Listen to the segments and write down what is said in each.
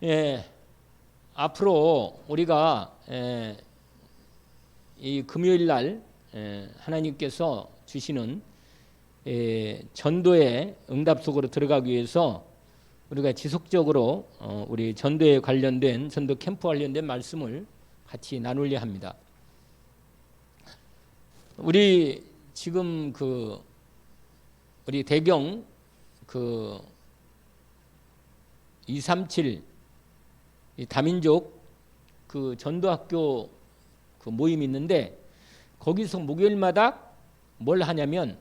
예, 앞으로 우리가 이 금요일 날 하나님께서 주시는 전도의 응답 속으로 들어가기 위해서 우리가 지속적으로 우리 전도에 관련된 전도 캠프 관련된 말씀을 같이 나누려 합니다. 우리 지금 우리 대경 237 다민족 전도학교 모임이 있는데 거기서 목요일마다 뭘 하냐면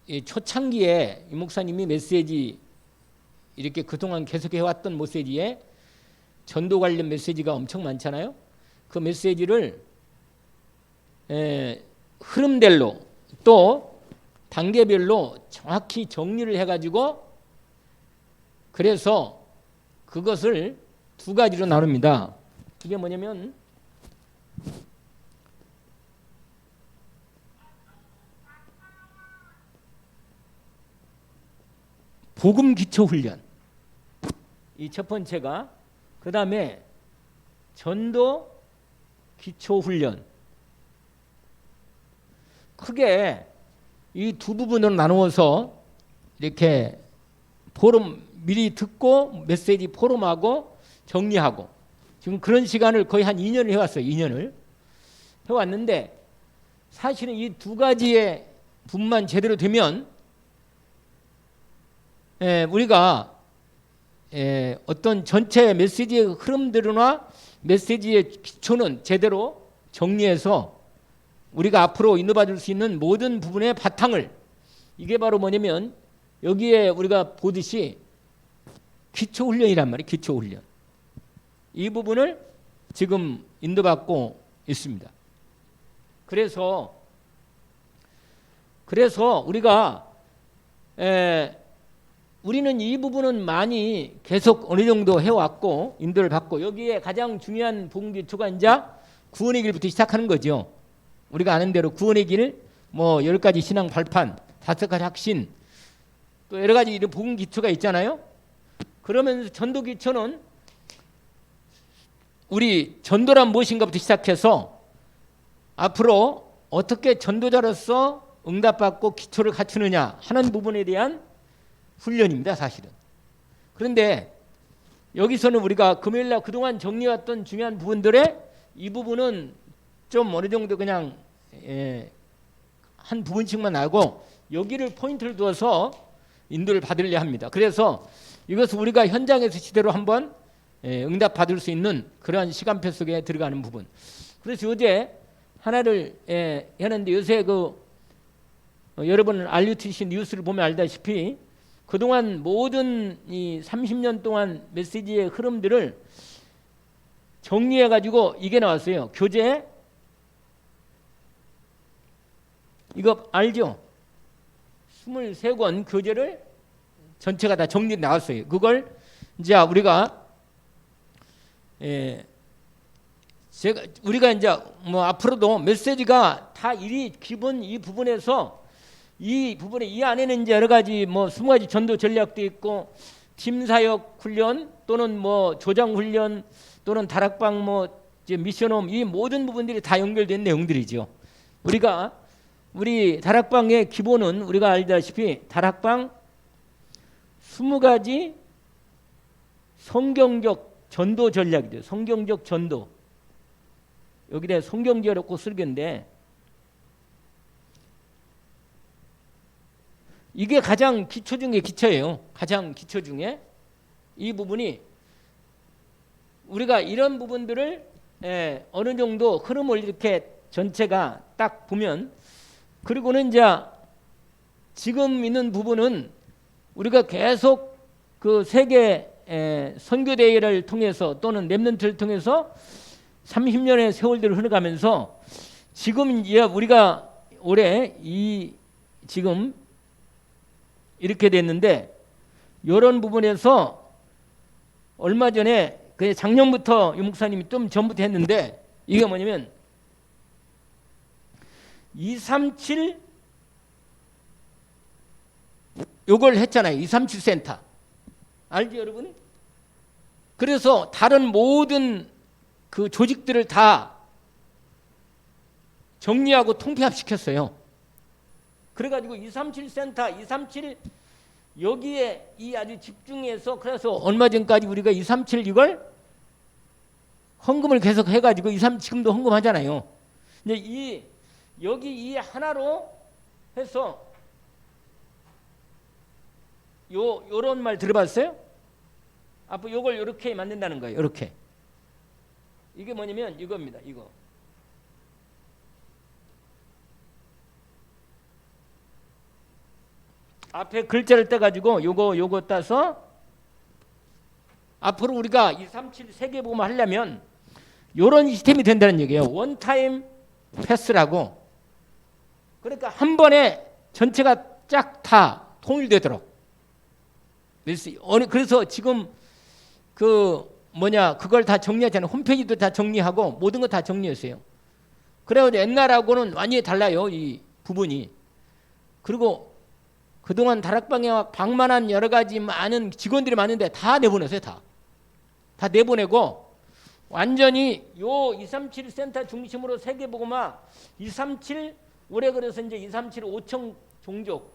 이 초창기에 이 목사님이 메시지 이렇게 그동안 계속 해왔던 메시지에 전도 관련 메시지가 엄청 많잖아요. 그 메시지를 흐름대로 또 단계별로 정확히 정리를 해가지고 그래서 그것을 두 가지로 나눕니다. 그게 뭐냐면 복음 기초 훈련 이 첫 번째가, 그 다음에 전도 기초 훈련. 크게 이 두 부분으로 나누어서 이렇게 포럼 미리 듣고 메시지 포럼하고 정리하고 지금 그런 시간을 거의 한 2년을 해왔어요. 2년을 해왔는데 사실은 이 두 가지의 분만 제대로 되면 우리가 어떤 전체 메시지의 흐름들이나 메시지의 기초는 제대로 정리해서 우리가 앞으로 인도받을 수 있는 모든 부분의 바탕을, 이게 바로 뭐냐면 여기에 우리가 보듯이 기초훈련이란 말이에요. 기초훈련. 이 부분을 지금 인도받고 있습니다. 그래서 우리가 우리는 이 부분은 많이 계속 어느 정도 해왔고 인도를 받고, 여기에 가장 중요한 복음 기초가 이제 구원의 길부터 시작하는 거죠. 우리가 아는 대로 구원의 길, 10가지 신앙 발판, 5가지 확신, 또 여러 가지 이런 복음 기초가 있잖아요. 그러면서 전도 기초는 우리 전도란 무엇인가부터 시작해서 앞으로 어떻게 전도자로서 응답받고 기초를 갖추느냐 하는 부분에 대한 훈련입니다, 사실은. 그런데 여기서는 우리가 금요일날 그동안 정리해왔던 중요한 부분들의 이 부분은 좀 어느 정도 그냥 한 부분씩만 하고 여기를 포인트를 두어서 인도를 받으려 합니다. 그래서 이것을 우리가 현장에서 제대로 한번 응답받을 수 있는 그러한 시간표 속에 들어가는 부분. 그래서 어제 하나를 했는데 요새 여러분 RUTC 뉴스를 보면 알다시피 그동안 모든 이 30년 동안 메시지의 흐름들을 정리해가지고 이게 나왔어요. 교재. 이거 알죠? 23권 교재를 전체가 다 정리 나왔어요. 그걸 이제 우리가 이제 앞으로도 메시지가 다 기본 이 부분에서 이 안에는 이제 여러 가지 20가지 전도 전략도 있고 팀 사역 훈련 또는 조장 훈련 또는 다락방 미션홈, 이 모든 부분들이 다 연결된 내용들이죠. 우리 다락방의 기본은 우리가 알다시피 다락방 20가지 성경적 전도 전략이죠. 성경적 전도. 여기다 성경제로 꼭 쓰는데 이게 가장 기초 중에 기초예요. 가장 기초 중에 이 부분이 우리가 이런 부분들을 어느 정도 흐름을 이렇게 전체가 딱 보면, 그리고는 이제 지금 있는 부분은 우리가 계속 그 세계 선교대회를 통해서 또는 랩런트를 통해서 30년의 세월들을 흘러가면서 지금 이제 우리가 올해 지금 이렇게 됐는데, 이런 부분에서 얼마 전에 작년부터 유 목사님이 좀 전부터 했는데 이게 뭐냐면 237 요걸 했잖아요. 237 센터. 알죠, 여러분? 그래서 다른 모든 그 조직들을 다 정리하고 통폐합시켰어요. 그래가지고 237 센터, 237 여기에 이 아주 집중해서, 그래서 얼마 전까지 우리가 237 이걸 헌금을 계속 해가지고 237 지금도 헌금하잖아요. 이제 여기 이 하나로 해서 요런 말 들어봤어요? 앞으로 요걸 요렇게 만든다는 거예요. 요렇게. 이게 뭐냐면 이겁니다. 이거. 앞에 글자를 떼가지고 요거 따서 앞으로 우리가 237 세계복음을 하려면 요런 시스템이 된다는 얘기예요. 원타임 패스라고. 그러니까 한 번에 전체가 쫙 다 통일되도록. 그래서 지금 그걸 다 정리하잖아요. 홈페이지도 다 정리하고 모든 거 다 정리했어요. 그래가지고 옛날하고는 완전히 달라요. 이 부분이. 그리고 그동안 다락방에 방만한 여러 가지 많은 직원들이 많은데 다 내보냈어요. 다 내보내고 완전히 요 237 센터 중심으로 세계복음화 237 올해 그래서 이제 237 5천 종족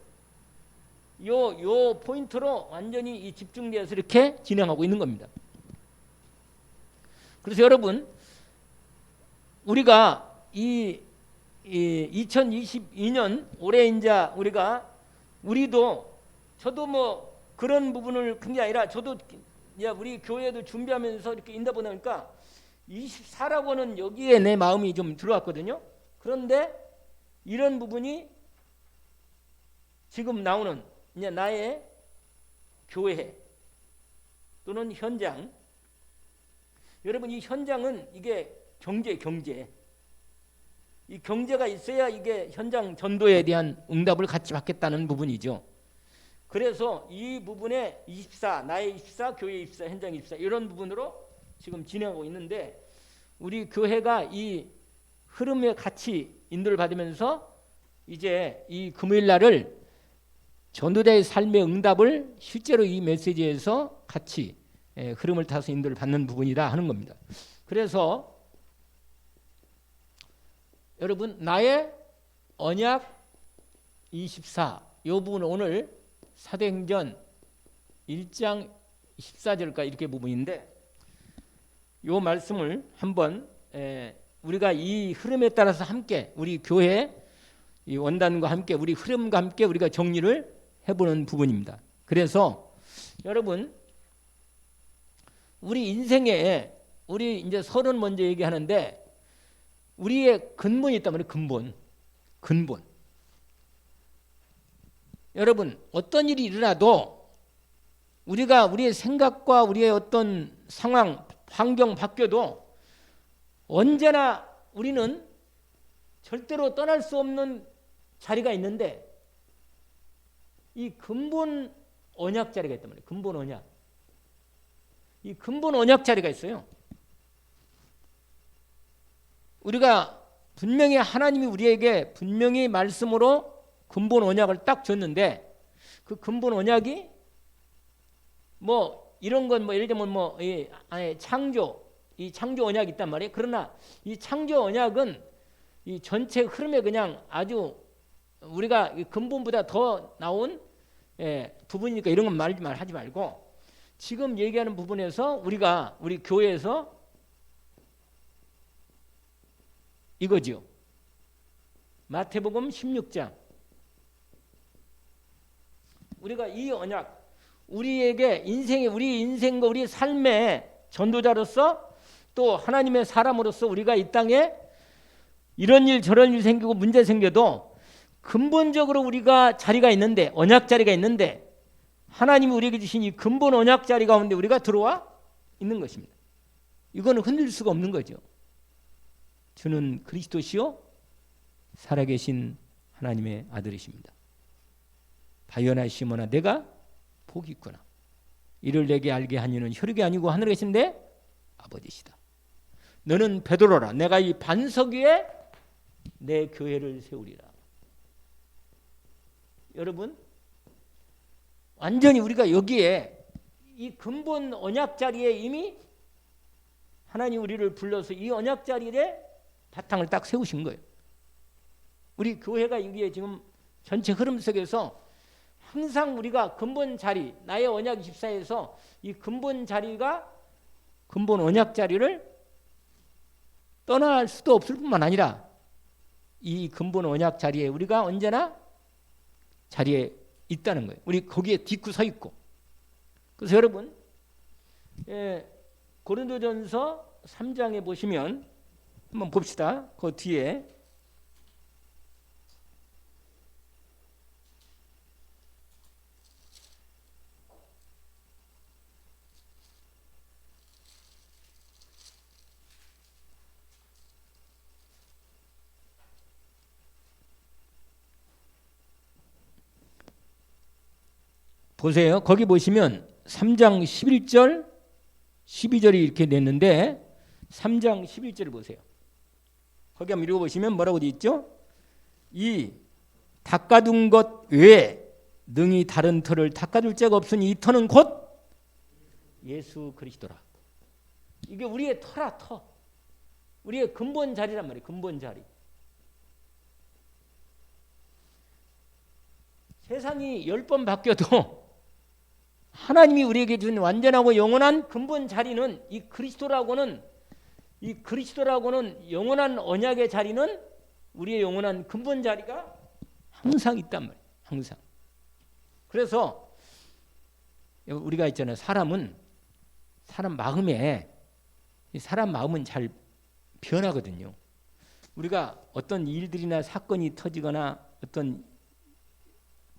요 포인트로 완전히 이 집중되어서 이렇게 진행하고 있는 겁니다. 그래서 여러분 우리가 이 2022년 올해 이제 우리도 저도 뭐 그런 부분을 그런 게 아니라 저도 우리 교회도 준비하면서 이렇게 인다 보니까 24라고는 여기에 내 마음이 좀 들어왔거든요. 그런데 이런 부분이 지금 나오는 이제 나의 교회 또는 현장, 여러분 이 현장은 이게 경제 이 경제가 있어야 이게 현장 전도에 대한 응답을 같이 받겠다는 부분이죠. 그래서 이 부분에 24, 나의 24, 교회 24, 현장 24 이런 부분으로 지금 진행하고 있는데 우리 교회가 이 흐름에 같이 인도를 받으면서 이제 이 금요일 날을 전도자의 삶의 응답을 실제로 이 메시지에서 같이 흐름을 타서 인도를 받는 부분이다 하는 겁니다. 그래서 여러분 나의 언약 24 이 부분은 오늘 사도행전 1장 14절까지 이렇게 부분인데 이 말씀을 한번 우리가 이 흐름에 따라서 함께 우리 교회 이 원단과 함께 우리 흐름과 함께 우리가 정리를 해보는 부분입니다. 그래서 여러분 우리 인생에 우리 이제 서론 먼저 얘기하는데 우리의 근본이 있단 말이에요. 근본. 여러분 어떤 일이 일어나도 우리가 우리의 생각과 우리의 어떤 상황, 환경 바뀌어도 언제나 우리는 절대로 떠날 수 없는 자리가 있는데 이 근본 언약 자리가 있단 말이에요. 근본 언약. 이 근본 언약 자리가 있어요. 우리가 분명히 하나님이 우리에게 분명히 말씀으로 근본 언약을 딱 줬는데 그 근본 언약이 뭐 이런 건 뭐 예를 들면 이 창조 언약이 있단 말이에요. 그러나 이 창조 언약은 이 전체 흐름에 그냥 아주 우리가 근본보다 더 나온 부분이니까 이런 건 하지 말고 지금 얘기하는 부분에서 우리 교회에서 이거죠. 마태복음 16장. 우리가 이 언약, 우리에게 우리 인생과 우리 삶의 전도자로서 또 하나님의 사람으로서 우리가 이 땅에 이런 일 저런 일 생기고 문제 생겨도 근본적으로 우리가 자리가 있는데 언약 자리가 있는데 하나님이 우리에게 주신 이 근본 언약 자리 가운데 우리가 들어와 있는 것입니다. 이거는 흔들 수가 없는 거죠. 주는 그리스도시요 살아계신 하나님의 아들이십니다. 바요나 시몬아 내가 복이 있구나. 이를 내게 알게 한 이는 혈육이 아니고 하늘에 계신데 아버지시다. 너는 베드로라. 내가 이 반석 위에 내 교회를 세우리라. 여러분 완전히 우리가 여기에 이 근본 언약 자리에 이미 하나님 우리를 불러서 이 언약 자리에 바탕을 딱 세우신 거예요. 우리 교회가 이게 지금 전체 흐름 속에서 항상 우리가 근본 자리, 나의 언약 24에서 이 근본 자리가 근본 언약 자리를 떠날 수도 없을 뿐만 아니라 이 근본 언약 자리에 우리가 언제나 자리에 있다는 거예요. 우리 거기에 딛고 서 있고. 그래서 여러분, 고린도전서 3장에 보시면 한번 봅시다. 그 뒤에 보세요. 거기 보시면 3장 11절 12절이 이렇게 냈는데 3장 11절을 보세요. 거기 한번 읽어보시면 뭐라고 되어 있죠? 이 닦아둔 것 외에 능히 다른 터를 닦아줄 자가 없으니 이 터는 곧 예수 그리스도라. 이게 우리의 터라 터. 우리의 근본 자리란 말이에요. 근본 자리. 세상이 10번 바뀌어도 하나님이 우리에게 준 완전하고 영원한 근본 자리는 이 그리스도라고는 영원한 언약의 자리는 우리의 영원한 근본 자리가 항상 있단 말이에요. 항상. 그래서 우리가 있잖아요. 사람 마음은 잘 변하거든요. 우리가 어떤 일들이나 사건이 터지거나 어떤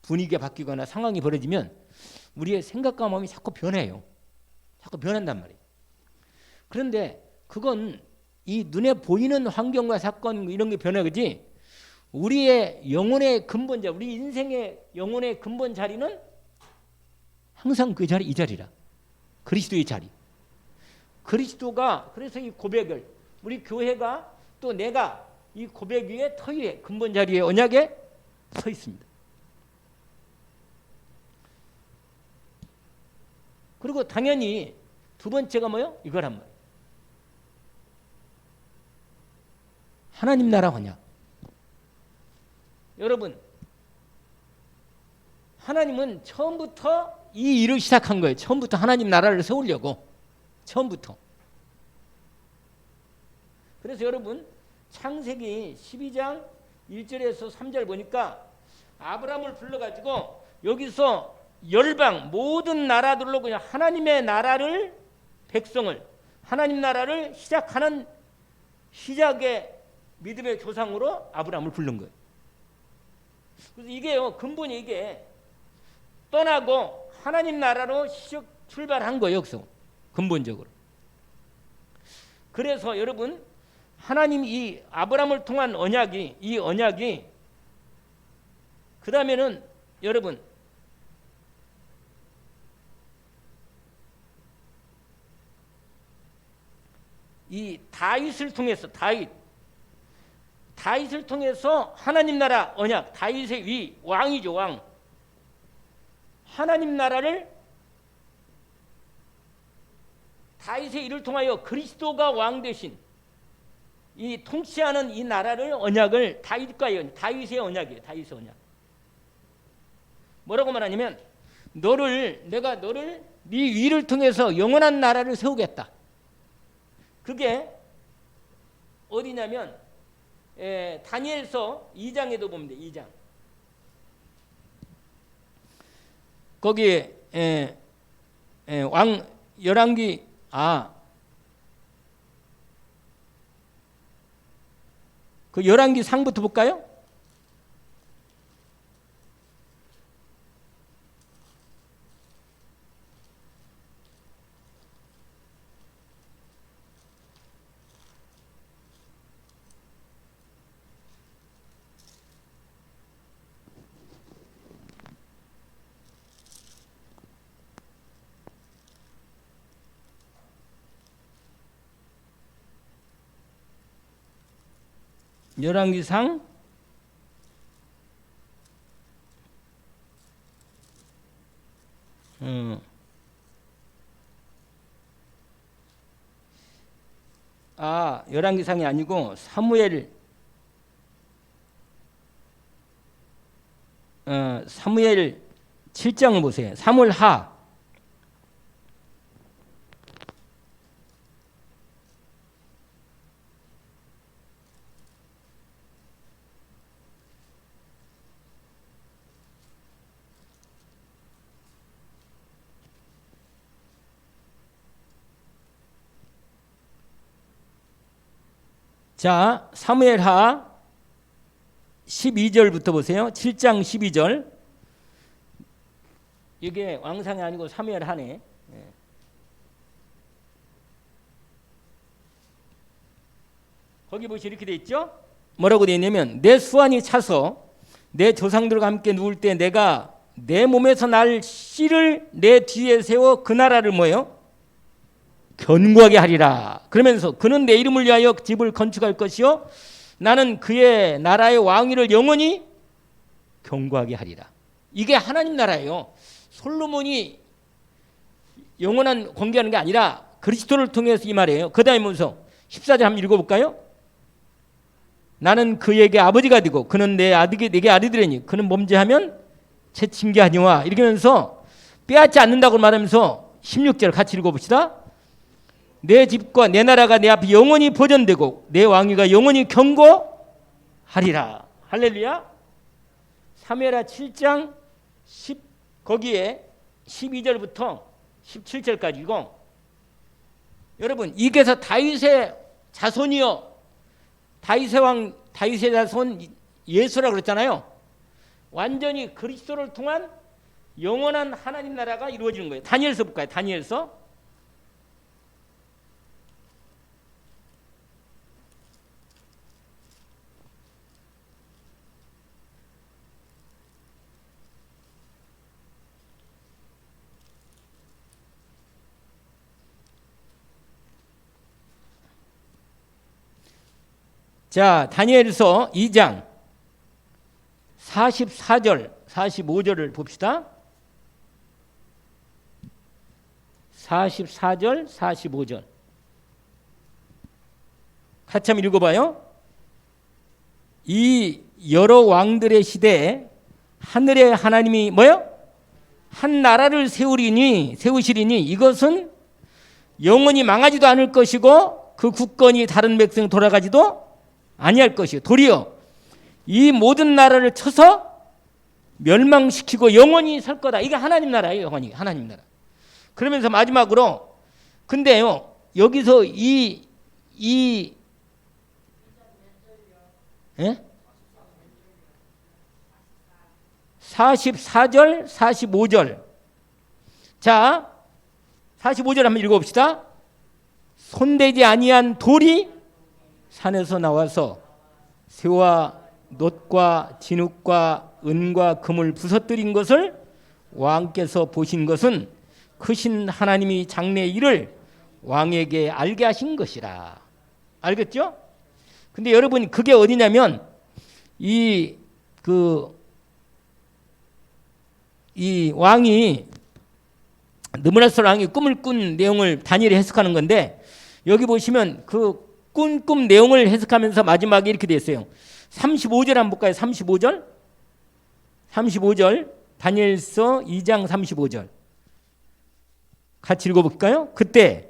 분위기가 바뀌거나 상황이 벌어지면 우리의 생각과 마음이 자꾸 변해요. 자꾸 변한단 말이에요. 그런데 그건 이 눈에 보이는 환경과 사건 이런 게 변하지 우리의 영혼의 근본 자리, 우리 인생의 영혼의 근본 자리는 항상 그 자리, 이 자리라. 그리스도의 자리. 그리스도가 그래서 이 고백을 우리 교회가 또 내가 이 고백 위에 터 위에 근본 자리에 언약에 서 있습니다. 그리고 당연히 두 번째가 뭐요? 이거란 말이에요. 하나님 나라 언약. 여러분, 하나님은 처음부터 이 일을 시작한 거예요. 처음부터 하나님 나라를 세우려고. 처음부터. 그래서 여러분, 창세기 12장 1절에서 3절 보니까 아브라함을 불러가지고 여기서 열방 모든 나라들로 그냥 하나님의 나라를 백성을 하나님 나라를 시작하는 시작의 믿음의 조상으로 아브라함을 부른 거예요. 그래서 이게요 근본이 이게 떠나고 하나님 나라로 출발한 거예요. 여기서 근본적으로. 그래서 여러분 하나님 이 아브라함을 통한 언약이 이 언약이 그 다음에는 여러분 이 다윗을 통해서 다윗을 통해서 하나님 나라 언약 다윗의 위 왕이죠. 왕 하나님 나라를 다윗의 일을 통하여 그리스도가 왕 대신 이 통치하는 이 나라를 언약을 다윗의 언약이에요. 다윗의 언약. 뭐라고 말하냐면 내가 너를 네 위를 통해서 영원한 나라를 세우겠다. 그게 어디냐면 다니엘서 2장에도 보면 2장. 거기에 왕 열왕기 그 열왕기 상부터 볼까요? 열왕기상 열왕기상이 아니고 사무엘 7장을 보세요. 사무엘하. 자, 사무엘하 12절부터 보세요. 7장 12절. 이게 왕상이 아니고 사무엘하네. 거기 보시 이렇게 돼 있죠? 뭐라고 돼 있냐면 내 수완이 차서 내 조상들과 함께 누울 때 내가 내 몸에서 날 씨를 내 뒤에 세워 그 나라를 뭐예요? 견고하게 하리라. 그러면서 그는 내 이름을 위하여 집을 건축할 것이요 나는 그의 나라의 왕위를 영원히 견고하게 하리라. 이게 하나님 나라예요. 솔로몬이 영원한 권계하는 게 아니라 그리스도를 통해서 이 말이에요. 그 다음에 문서 14절 한번 읽어볼까요? 나는 그에게 아버지가 되고 그는 내게 아들이 되니 그는 범죄하면 채침게 하니와 이렇게 하면서 빼앗지 않는다고 말하면서 16절 같이 읽어봅시다. 내 집과 내 나라가 내 앞에 영원히 보존되고 내 왕위가 영원히 견고하리라. 할렐루야. 사무엘하 7장 10 거기에 12절부터 17절까지고 여러분 이게서 다윗의 자손이요 다윗의 왕 다윗의 자손 예수라고 그랬잖아요. 완전히 그리스도를 통한 영원한 하나님 나라가 이루어지는 거예요. 다니엘서 볼까요? 다니엘서 자, 다니엘서 2장 44절, 45절을 봅시다. 44절, 45절. 같이 한번 읽어봐요. 이 여러 왕들의 시대에 하늘의 하나님이 뭐요? 한 나라를 세우시리니 이것은 영원히 망하지도 않을 것이고 그 국권이 다른 백성 돌아가지도 아니할 것이요. 도리어 이 모든 나라를 쳐서 멸망시키고 영원히 설 거다. 이게 하나님 나라예요. 영원히 하나님 나라. 그러면서 마지막으로 근데요 여기서 이 44절 45절 자 45절 한번 읽어봅시다. 손대지 아니한 돌이 산에서 나와서 새와 놋과 진흙과 은과 금을 부서뜨린 것을 왕께서 보신 것은 크신 하나님이 장래의 일을 왕에게 알게 하신 것이라. 알겠죠? 근데 여러분 그게 어디냐면 이 왕이 느부갓네살 왕이 꿈을 꾼 내용을 다니엘이 해석하는 건데 여기 보시면 그 꿈 내용을 해석하면서 마지막에 이렇게 되어 있어요. 35절 한번 볼까요? 35절 다니엘서 2장 35절 같이 읽어볼까요? 그때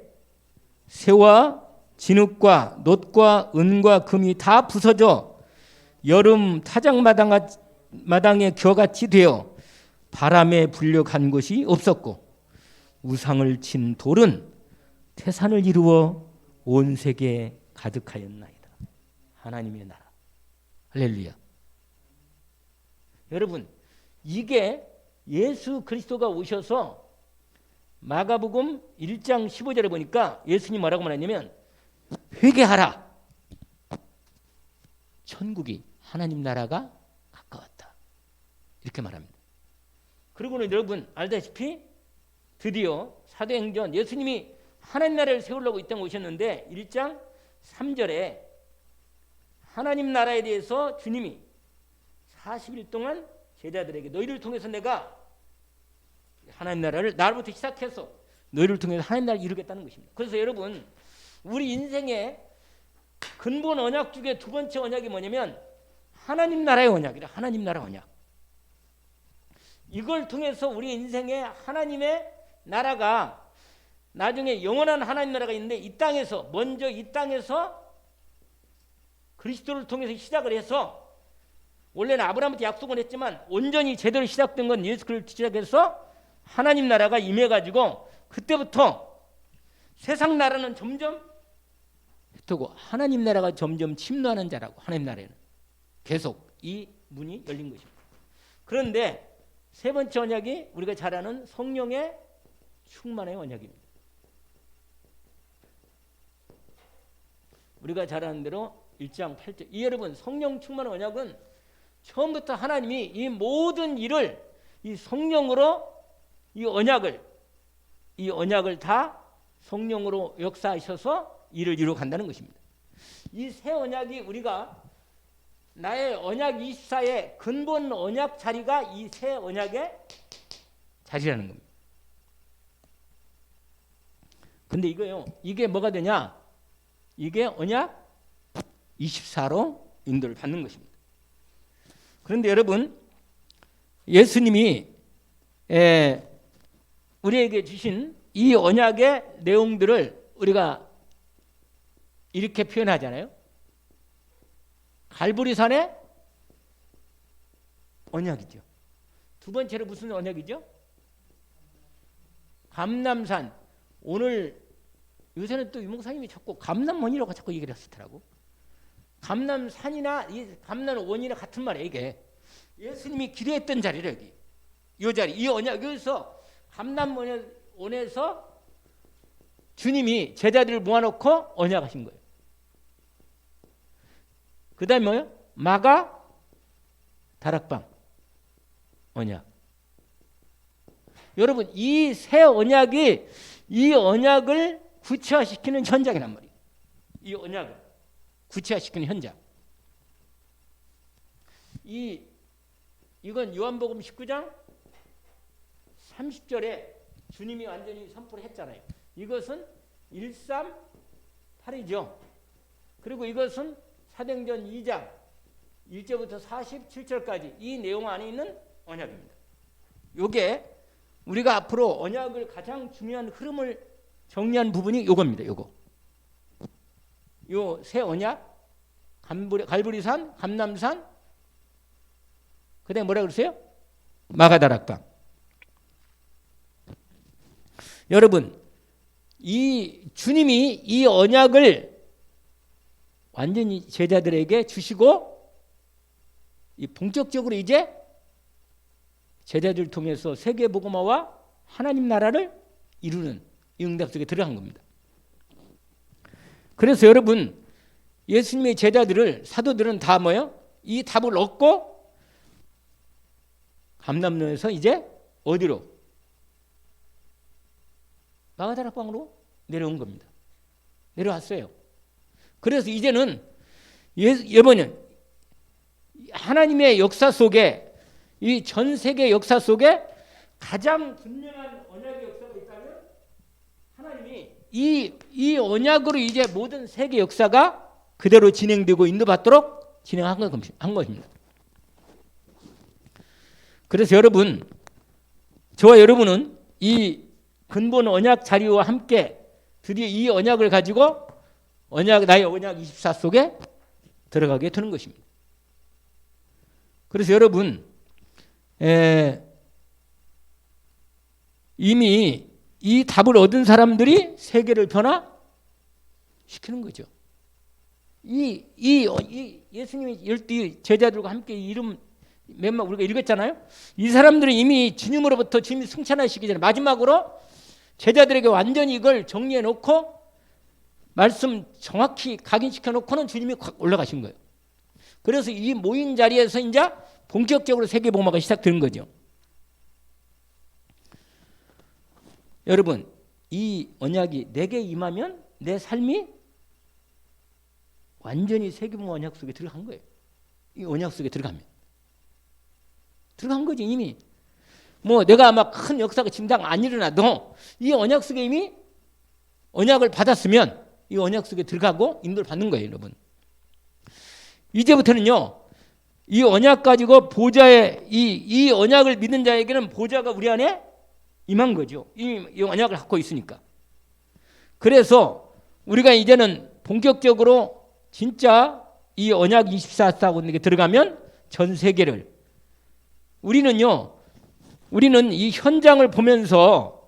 새와 진흙과 놋과 은과 금이 다 부서져 여름 타작마당에 겨같이 되어 바람에 불려간 곳이 없었고 우상을 친 돌은 태산을 이루어 온 세계에 가득하였나이다. 하나님의 나라. 할렐루야. 여러분 이게 예수 그리스도가 오셔서 마가복음 1장 15절에 보니까 예수님 뭐라고 말했냐면 회개하라. 천국이 하나님 나라가 가까웠다. 이렇게 말합니다. 그리고는 여러분 알다시피 드디어 사도행전 예수님이 하나님 나라를 세우려고 이 땅에 오셨는데 1장 3절에 하나님 나라에 대해서 주님이 40일 동안 제자들에게 너희를 통해서 내가 하나님 나라를 나로부터 시작해서 너희를 통해서 하나님 나라를 이루겠다는 것입니다. 그래서 여러분 우리 인생에 근본 언약 중에 두 번째 언약이 뭐냐면 하나님 나라의 언약이라. 하나님 나라 언약. 이걸 통해서 우리 인생에 하나님의 나라가 나중에 영원한 하나님 나라가 있는데 이 땅에서 먼저 이 땅에서 그리스도를 통해서 시작을 해서 원래는 아브라함한테 약속은 했지만 온전히 제대로 시작된 건 예수 그리스도를 시작해서 하나님 나라가 임해가지고 그때부터 세상 나라는 점점 흩어고 하나님 나라가 점점 침노하는 자라고. 하나님 나라에는 계속 이 문이 열린 것입니다. 그런데 세 번째 언약이 우리가 잘 아는 성령의 충만의 언약입니다. 우리가 잘 아는 대로 1장 8절. 이 여러분 성령 충만의 언약은 처음부터 하나님이 이 모든 일을 이 성령으로 이 언약을 다 성령으로 역사하셔서 일을 이루어 간다는 것입니다. 이 새 언약이 우리가 나의 언약 24의 근본 언약 자리가 이 새 언약의 자리라는 겁니다. 근데 이게 뭐가 되냐? 이게 언약 24로 인도를 받는 것입니다. 그런데 여러분, 예수님이 우리에게 주신 이 언약의 내용들을 우리가 이렇게 표현하잖아요. 갈보리산의 언약이죠. 두 번째로 무슨 언약이죠? 감람산. 오늘 요새는 또 유목사님이 자꾸 감람원이라고 자꾸 얘기를 하시더라고. 감람산이나 이 감람원이나 같은 말이에요. 이게 예수님이 기도했던 자리래. 여기 이 자리, 이 언약. 여기서 감람원에서 주님이 제자들을 모아놓고 언약하신 거예요. 그 다음에 뭐예요? 마가 다락방 언약. 여러분 이 새 언약이 이 언약을 구체화시키는 현장이란 말이에요. 이 언약을 구체화시키는 현장. 이건 요한복음 19장 30절에 주님이 완전히 선포를 했잖아요. 이것은 138이죠. 그리고 이것은 사도행전 2장 1절부터 47절까지 이 내용 안에 있는 언약입니다. 이게 우리가 앞으로 언약을 가장 중요한 흐름을 정리한 부분이 이겁니다. 요 새 언약, 갈보리산, 감람산, 그 다음에 뭐라 그러세요? 마가다락방. 여러분, 이 주님이 이 언약을 완전히 제자들에게 주시고 이 본격적으로 이제 제자들을 통해서 세계복음화와 하나님 나라를 이루는 이 응답 속에 들어간 겁니다. 그래서 여러분 예수님의 제자들을 사도들은 다 뭐예요? 이 답을 얻고 감람산에서 이제 어디로? 마가다락방으로 내려온 겁니다. 내려왔어요. 그래서 이제는 이번엔 하나님의 역사 속에 이 전 세계 역사 속에 가장 분명한 언약의 역사가 있다면 하나님이 이 언약으로 이제 모든 세계 역사가 그대로 진행되고 인도받도록 진행한 것입니다. 그래서 여러분, 저와 여러분은 이 근본 언약 자리와 함께 드디어 이 언약을 가지고 나의 언약 24 속에 들어가게 되는 것입니다. 그래서 여러분 이미 이 답을 얻은 사람들이 세계를 변화시키는 거죠. 예수님이 12 제자들과 함께 이름 몇만 우리가 읽었잖아요. 이 사람들은 이미 주님으로부터 주님이 승천하시기 전에 마지막으로 제자들에게 완전히 이걸 정리해 놓고 말씀 정확히 각인시켜 놓고는 주님이 올라가신 거예요. 그래서 이 모인 자리에서 이제 본격적으로 세계복음화가 시작되는 거죠. 여러분, 이 언약이 내게 임하면 내 삶이 완전히 세계복음화 언약 속에 들어간 거예요. 이 언약 속에 들어간 거지 이미. 뭐 내가 아마 큰 역사가 지금 안 일어나도 이 언약 속에 이미 언약을 받았으면 이 언약 속에 들어가고 인도를 받는 거예요, 여러분. 이제부터는요, 이 언약 가지고 보좌에 이 언약을 믿는 자에게는 보좌가 우리 안에 임한 거죠. 이 언약을 갖고 있으니까. 그래서 우리가 이제는 본격적으로 진짜 이 언약 24사군에게 들어가면 전 세계를 우리는 이 현장을 보면서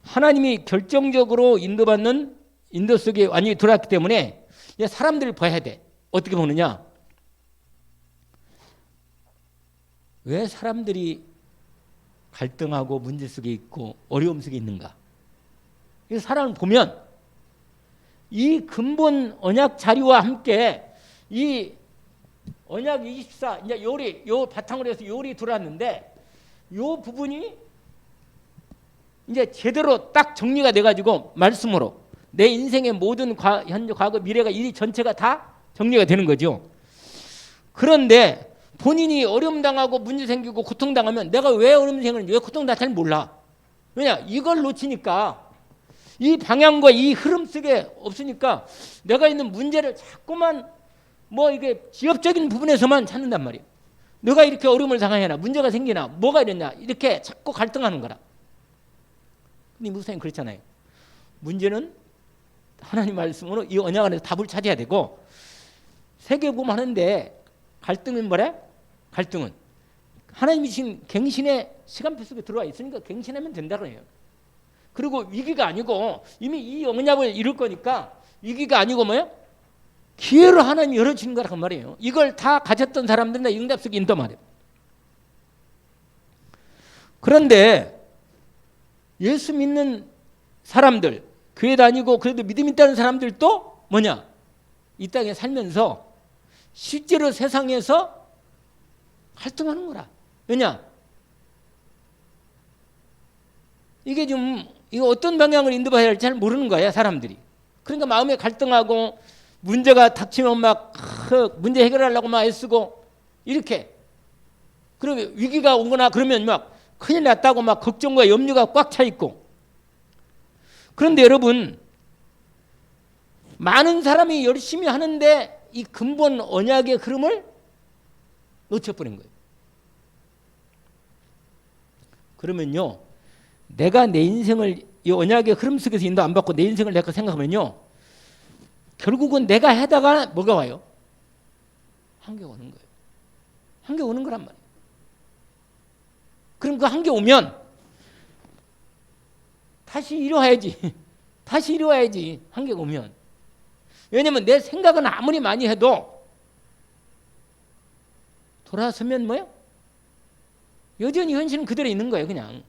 하나님이 결정적으로 인도받는 인도 속에 완전히 들어왔기 때문에 사람들을 봐야 돼. 어떻게 보느냐? 왜 사람들이 갈등하고 문제 속에 있고 어려움 속에 있는가? 이 사람을 보면 이 근본 언약 자리와 함께 이 언약 24 이제 요 바탕으로 해서 요리 들어왔는데 요 부분이 이제 제대로 딱 정리가 돼가지고 말씀으로 내 인생의 모든 현재, 과거, 미래가 이 전체가 다 정리가 되는 거죠. 그런데 본인이 어려움 당하고 문제 생기고 고통 당하면 내가 왜 어려움 생기는지 왜 고통 당하는지 잘 몰라. 왜냐? 이걸 놓치니까 이 방향과 이 흐름 속에 없으니까 내가 있는 문제를 자꾸만 이게 지엽적인 부분에서만 찾는단 말이에요. 너가 이렇게 어려움을 당하나 문제가 생기나 뭐가 이랬냐 이렇게 자꾸 갈등하는 거라. 근데 목사님 그렇잖아요. 문제는 하나님 말씀으로 이 언약 안에서 답을 찾아야 되고 세계복음 하는데 갈등은 뭐래? 갈등은 하나님이 주신 갱신의 시간표 속에 들어와 있으니까 갱신하면 된다고 해요. 그리고 위기가 아니고 이미 이 언약을 이룰 거니까 위기가 아니고 뭐예요? 기회로 하나님이 열어주는 거라고 말이에요. 이걸 다 가졌던 사람들은 다 응답 속에 인도 말이에요. 그런데 예수 믿는 사람들, 교회 다니고 그래도 믿음 있다는 사람들도 뭐냐? 이 땅에 살면서 실제로 세상에서 갈등하는 거라. 왜냐? 이게 이거 어떤 방향을 인도해야 할지 잘 모르는 거야, 사람들이. 그러니까 마음에 갈등하고 문제가 닥치면 막 문제 해결하려고 막 애쓰고 이렇게. 그러면 위기가 오거나 그러면 막 큰일 났다고 막 걱정과 염려가 꽉 차 있고. 그런데 여러분, 많은 사람이 열심히 하는데 이 근본 언약의 흐름을 놓쳐버린 거예요. 그러면요, 내가 내 인생을 이 언약의 흐름 속에서 인도 안 받고 내 인생을 내가 생각하면요, 결국은 내가 하다가 뭐가 와요? 한계 오는 거예요. 한계 오는 거란 말이에요. 그럼 그 한계 오면 다시 이뤄야지. 다시 이뤄야지. 한계가 오면. 왜냐면 내 생각은 아무리 많이 해도 돌아서면 뭐예요? 여전히 현실은 그대로 있는 거예요, 그냥.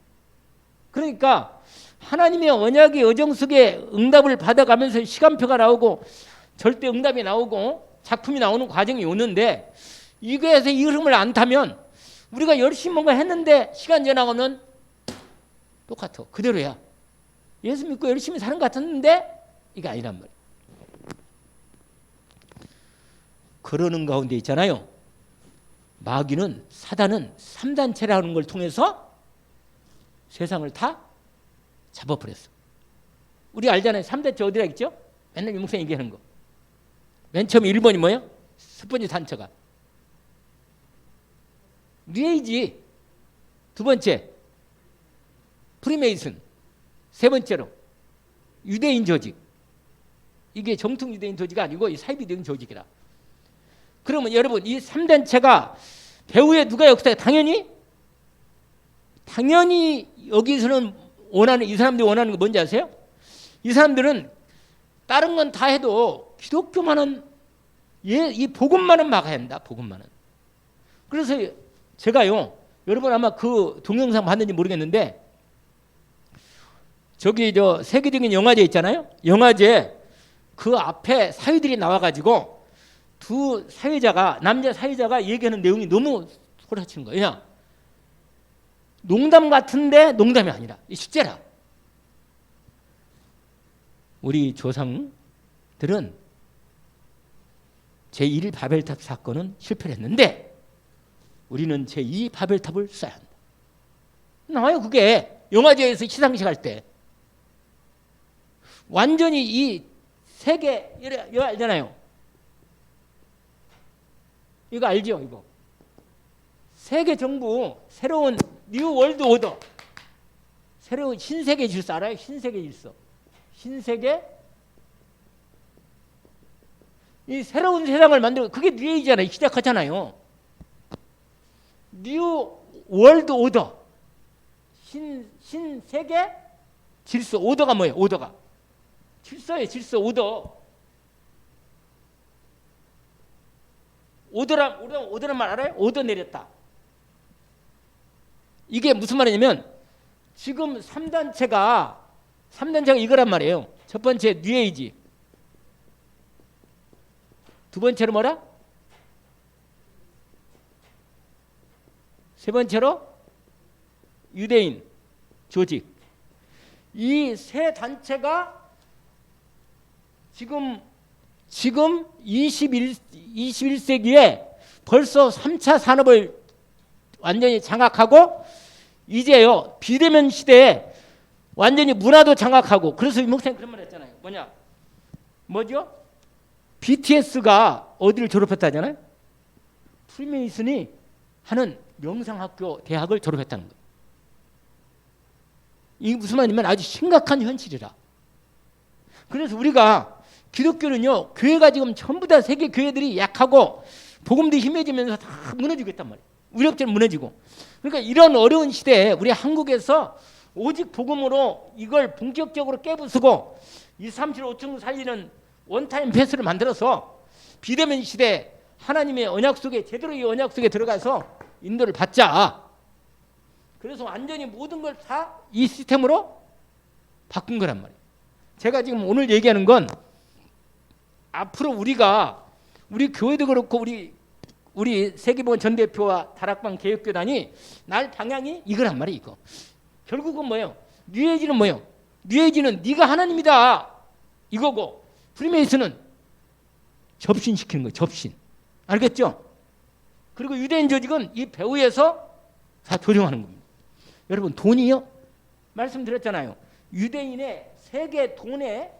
그러니까 하나님의 언약의 여정 속에 응답을 받아가면서 시간표가 나오고 절대 응답이 나오고 작품이 나오는 과정이 오는데 이거에서 이 흐름을 안 타면 우리가 열심히 뭔가 했는데 시간 지나가면 똑같아. 그대로야. 예수 믿고 열심히 사는 것 같았는데 이게 아니란 말이에요. 그러는 가운데 있잖아요. 마귀는 사단은 3단체라는 걸 통해서 세상을 다 잡아버렸어. 우리 알잖아요. 3단체 어디라 있죠? 맨날 유목사님 얘기하는 거. 맨 처음에 1번이 뭐예요? 첫 번째 단체가 뉴에이지, 두 번째 프리메이슨, 세 번째로 유대인 조직. 이게 정통 유대인 조직이 아니고 이 사이비적인 조직이라. 그러면 여러분 이 3단체가 배후에 누가 역사에 당연히 여기서는 원하는 이 사람들이 원하는 거 뭔지 아세요? 이 사람들은 다른 건 다 해도 기독교만은 이 복음만은 막아야 한다. 복음만은. 그래서 제가요, 여러분 아마 그 동영상 봤는지 모르겠는데 저기 세계적인 영화제 있잖아요. 영화제 그 앞에 사회들이 나와가지고 두 사회자가 남자 사회자가 얘기하는 내용이 너무 소리치는 거예요. 그냥 농담 같은데 농담이 아니라 실제라. 우리 조상들은 제1 바벨탑 사건은 실패를 했는데 우리는 제2 바벨탑을 써야 한다. 나와요. 그게 영화제에서 시상식 할 때 완전히 이 세계 이거 알잖아요. 이거 알죠? 이거 세계 정부 새로운 뉴 월드 오더, 새로운 신세계 질서 알아요? 신세계 질서, 신세계 이 새로운 세상을 만들고 그게 뉴에이잖아요. 시작하잖아요. 뉴 월드 오더, 신세계 질서. 오더가 뭐예요? 오더가 질서예요. 질서. 오더란 말 알아요? 오더 내렸다. 이게 무슨 말이냐면 지금 3단체가 이거란 말이에요. 첫 번째 뉴에이지, 두 번째로 뭐라? 세 번째로 유대인 조직. 이 세 단체가 지금 21세기에 벌써 3차 산업을 완전히 장악하고 이제요 비대면 시대에 완전히 문화도 장악하고. 그래서 이목사님 그런 말 했잖아요. 뭐죠? BTS가 어디를 졸업했다잖아요? 프리메이슨이 하는 명상학교 대학을 졸업했다는 거예요. 이게 무슨 말이냐면 아주 심각한 현실이라. 그래서 우리가 기독교는요, 교회가 지금 전부 다 세계 교회들이 약하고 복음도 힘해지면서 다 무너지고 있단 말이에요. 우리업체는 무너지고. 그러니까 이런 어려운 시대에 우리 한국에서 오직 복음으로 이걸 본격적으로 깨부수고 2, 3, 7, 5층 살리는 원타임 패스를 만들어서 비대면 시대 하나님의 언약 속에 제대로 이 언약 속에 들어가서 인도를 받자. 그래서 완전히 모든 걸 다 이 시스템으로 바꾼 거란 말이에요. 제가 지금 오늘 얘기하는 건 앞으로 우리 교회도 그렇고 우리 세계보건 전 대표와 다락방 개혁교단이 날 방향이 이거란 말이에요. 이거 결국은 뭐예요? 뉴에이지는 뭐예요? 뉴에이지는 네가 하나님이다 이거고, 프리메이슨은 접신시키는 거예요. 접신. 알겠죠? 그리고 유대인 조직은 이 배후에서 다 조정하는 겁니다. 여러분, 돈이요? 말씀드렸잖아요. 유대인의 세계 돈의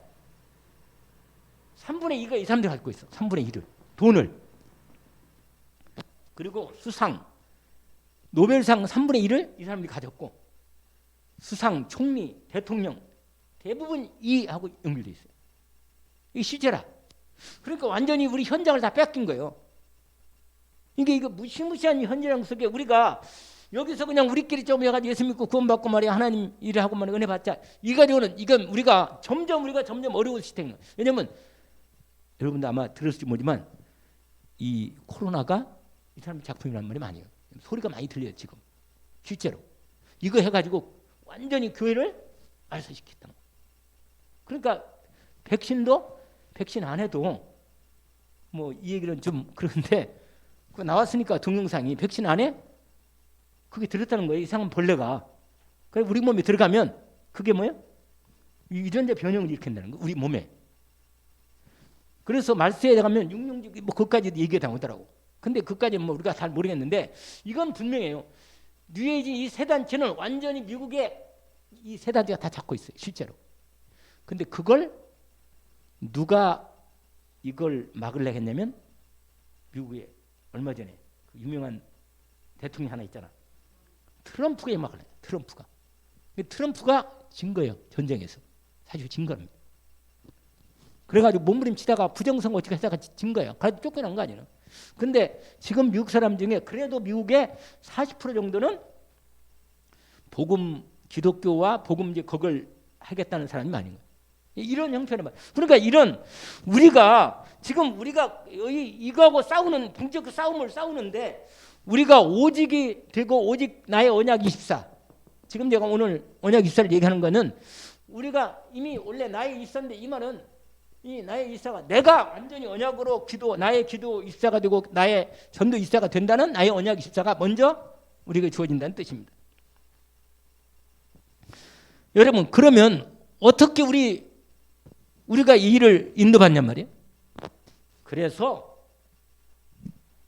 3분의 2가 이 사람들이 갖고 있어. 3분의 1을. 돈을. 그리고 수상, 노벨상 3분의 1을 이 사람들이 가졌고, 수상, 총리, 대통령 대부분 이하고 연결돼 있어요. 이게 실제라. 그러니까 완전히 우리 현장을 다 뺏긴 거예요. 이거 무시무시한 현장 속에 우리가 여기서 그냥 우리끼리 좀 해가지고 예수 믿고 구원받고 말이야 하나님 일을 하고 말이야 은혜 받자. 이 가지고는 이건 우리가 점점 어려울 시스템이에요. 왜냐면 여러분도 아마 들었을지 모르지만 이 코로나가 이 사람 작품이란 말이 많이 해요. 소리가 많이 들려요 지금. 실제로 이거 해가지고 완전히 교회를 말살시켰다. 그러니까 백신 안 해도 뭐 이 얘기는 좀 그런데 그 나왔으니까 동영상이 백신 안 해? 그게 들었다는 거예요. 이상한 벌레가. 그래 우리 몸에 들어가면 그게 뭐예요? 유전자 변형을 일으킨다는 거예요. 우리 몸에. 그래서 말세에 가면 육룡주기 뭐 그까지도 얘기가 나오더라고. 근데 그까지는 뭐 우리가 잘 모르겠는데 이건 분명해요. 뉴에이지 이 세 단체는 완전히 미국의 이 세 단체가 다 잡고 있어요. 실제로. 근데 그걸 누가 이걸 막으려고 했냐면 미국에 얼마 전에 그 유명한 대통령 하나 있잖아. 트럼프가 막으려고 해요. 트럼프가 진 거예요. 전쟁에서. 사실 진 겁니다. 그래가지고 몸부림치다가 부정선거 어떻게 하다가 진 거예요. 그래도 쫓겨난 거 아니에요. 근데 지금 미국 사람 중에 그래도 미국의 40% 정도는 복음, 기독교와 복음제 그걸 하겠다는 사람이 많은 거예요. 이런 형편의 말. 그러니까 우리가 이거하고 싸우는 본격 싸움을 싸우는데 우리가 오직이 되고 오직 나의 언약 24. 지금 제가 오늘 언약 24를 얘기하는 거는 우리가 이미 원래 나의 24인데 이 말은 이 나의 24가 내가 완전히 언약으로 나의 기도 24가 되고 나의 전도 24가 된다는 나의 언약 24가 먼저 우리에게 주어진다는 뜻입니다. 여러분, 그러면 어떻게 우리가 이 일을 인도받냔 말이에요? 그래서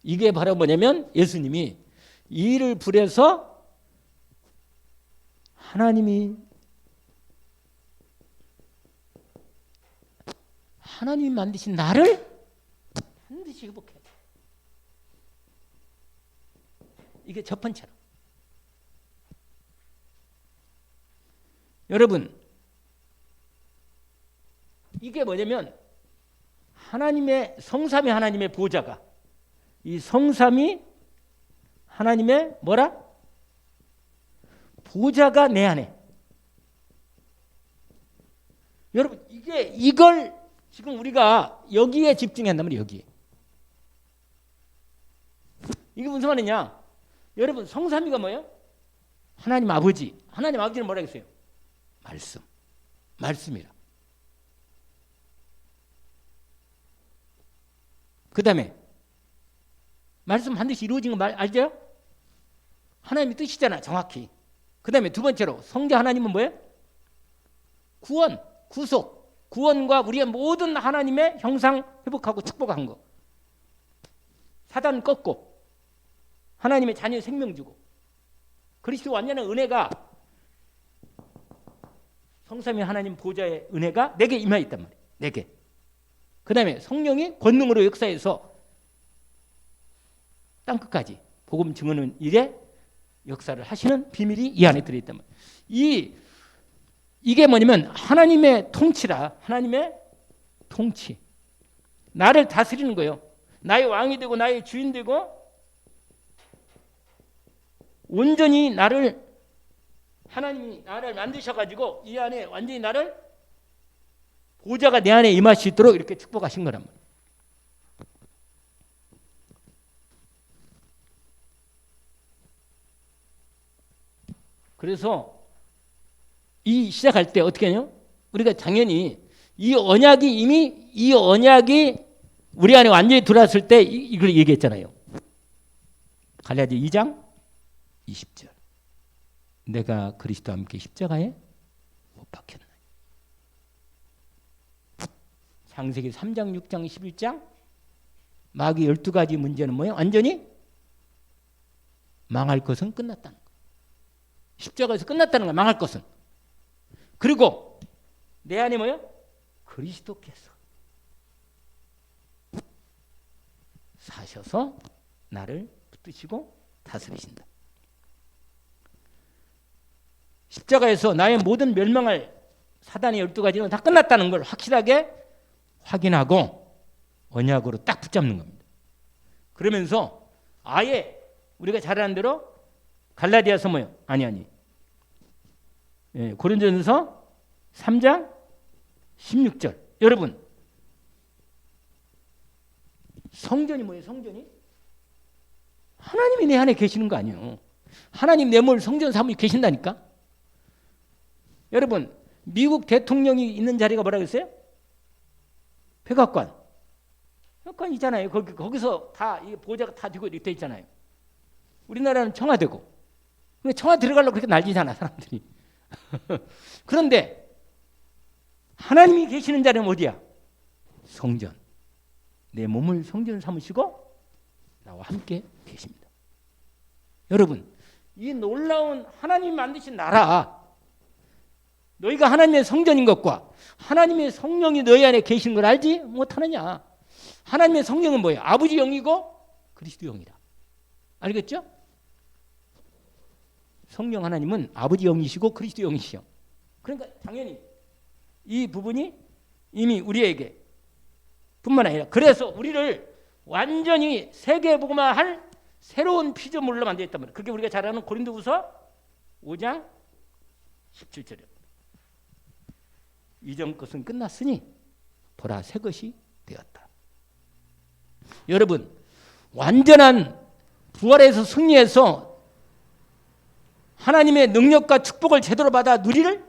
이게 바로 뭐냐면 예수님이 이 일을 부려서 하나님이 만드신 나를 반드시 회복해야 돼. 이게 첫 번째로. 여러분, 이게 뭐냐면 하나님의 성삼위 하나님의 보좌가, 이 성삼위 하나님의 뭐라? 보좌가 내 안에. 여러분, 이걸 지금 우리가 여기에 집중한다면 여기에. 이게 무슨 말이냐? 여러분, 성삼위가 뭐예요? 하나님 아버지. 하나님 아버지는 뭐라 했어요? 말씀이라. 그 다음에 말씀 반드시 이루어진 거 알죠? 하나님의 뜻이잖아, 정확히. 그 다음에 두 번째로 성자 하나님은 뭐예요? 구원, 구속, 구원과 우리의 모든 하나님의 형상 회복하고 축복한 거. 사단 꺾고 하나님의 자녀의 생명 주고, 그리스도 완전한 은혜가, 성삼위 하나님 보좌의 은혜가 내게 임하였단 말이에요. 내게. 그 다음에 성령이 권능으로 역사해서 땅끝까지 복음 증언하는 일에 역사를 하시는 비밀이 이 안에 들어있단 말이에요. 이게 뭐냐면 하나님의 통치라. 하나님의 통치. 나를 다스리는 거예요. 나의 왕이 되고 나의 주인 되고 온전히 하나님이 나를 만드셔가지고 이 안에 완전히 나를 보좌가 내 안에 임할 수 있도록 이렇게 축복하신 거란 말이에요. 그래서 이 시작할 때 어떻게 해요? 우리가 당연히 이 언약이 우리 안에 완전히 들어왔을 때 이걸 얘기했잖아요. 갈라디아 2장 20절. 내가 그리스도와 함께 십자가에 못 박혔나니. 창세기 3장 6장 11장 마귀 12가지 문제는 뭐예요? 완전히 망할 것은 끝났다는 거. 십자가에서 끝났다는 거야. 망할 것은. 그리고 내 안에 뭐예요? 그리스도께서 사셔서 나를 붙드시고 다스리신다. 십자가에서 나의 모든 멸망할 사단의 12가지는 다 끝났다는 걸 확실하게 확인하고 언약으로 딱 붙잡는 겁니다. 그러면서 아예 우리가 잘 아는 대로 갈라디아서 뭐예요? 아니. 고린도전서 3장 16절. 여러분, 성전이 뭐예요? 성전이? 하나님이 내 안에 계시는 거 아니에요. 하나님 내 몸을 성전 삼으시고 계신다니까. 여러분, 미국 대통령이 있는 자리가 뭐라고 했어요? 백악관. 백악관이잖아요. 거기서 다 보좌가 다 되고 이렇게 돼 있잖아요. 우리나라는 청와대고. 청와 들어가려고 그렇게 난리잖아, 사람들이. 그런데 하나님이 계시는 자리는 어디야? 성전. 내 몸을 성전 삼으시고 나와 함께 계십니다. 여러분, 이 놀라운 하나님이 만드신 나라, 너희가 하나님의 성전인 것과 하나님의 성령이 너희 안에 계시는 걸 알지 못하느냐? 하나님의 성령은 뭐예요? 아버지 영이고 그리스도 영이다. 알겠죠? 성령 하나님은 아버지 영이시고 그리스도 영이시요. 그러니까 당연히 이 부분이 이미 우리에게 뿐만 아니라, 그래서 우리를 완전히 세계복음화할 새로운 피조물로 만들었단 말이에요. 그게 우리가 잘 아는 고린도후서 5장 17절이에요. 이전 것은 끝났으니 보라 새 것이 되었다. 여러분, 완전한 부활에서 승리해서 하나님의 능력과 축복을 제대로 받아 누릴,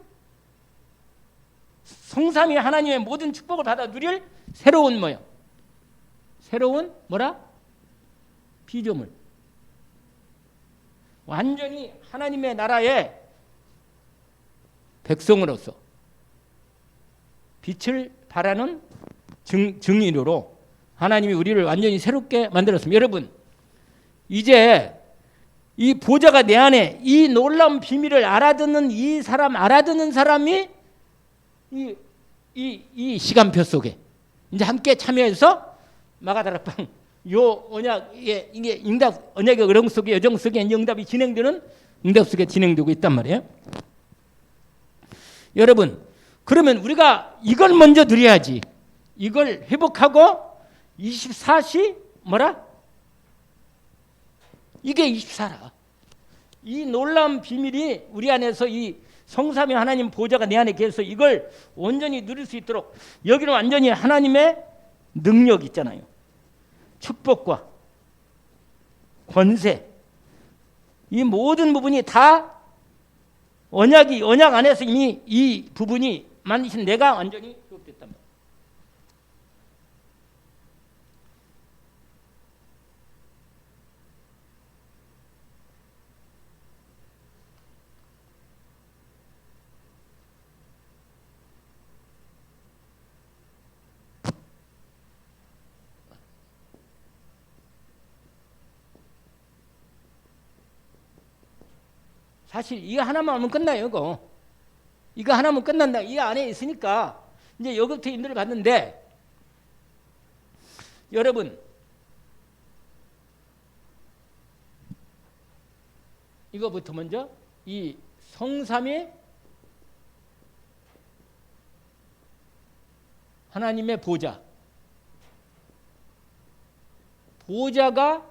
성삼위 하나님의 모든 축복을 받아 누릴 새로운 뭐요? 새로운 뭐라? 피조물. 완전히 하나님의 나라의 백성으로서 빛을 발하는 증인으로 하나님이 우리를 완전히 새롭게 만들었습니다. 여러분, 이제 이 보좌가 내 안에, 이 놀라운 비밀을 알아듣는 알아듣는 사람이 이 시간표 속에, 이제 함께 참여해서 마가다락방 요 언약 이게 응답 언약의 어령 속에 여정 속에 응답이 진행되는 응답 속에 진행되고 있단 말이에요. 여러분, 그러면 우리가 이걸 먼저 누려야지. 이걸 회복하고 24시 뭐라? 이게 24라. 이 놀라운 비밀이 우리 안에서 이 성삼위 하나님 보좌가 내 안에 계셔서 이걸 온전히 누릴 수 있도록 여기는 완전히 하나님의 능력 있잖아요. 축복과 권세, 이 모든 부분이 다 언약 안에서 이미 이 부분이 만드신 내가 완전히 회복됐단 말이에요. 사실 이거 하나만 하면 끝나요. 이거 하나면 끝난다. 이 안에 있으니까 이제 여기부터 인도를 받는데, 여러분 이거부터 먼저 이 성삼위 하나님의 보좌가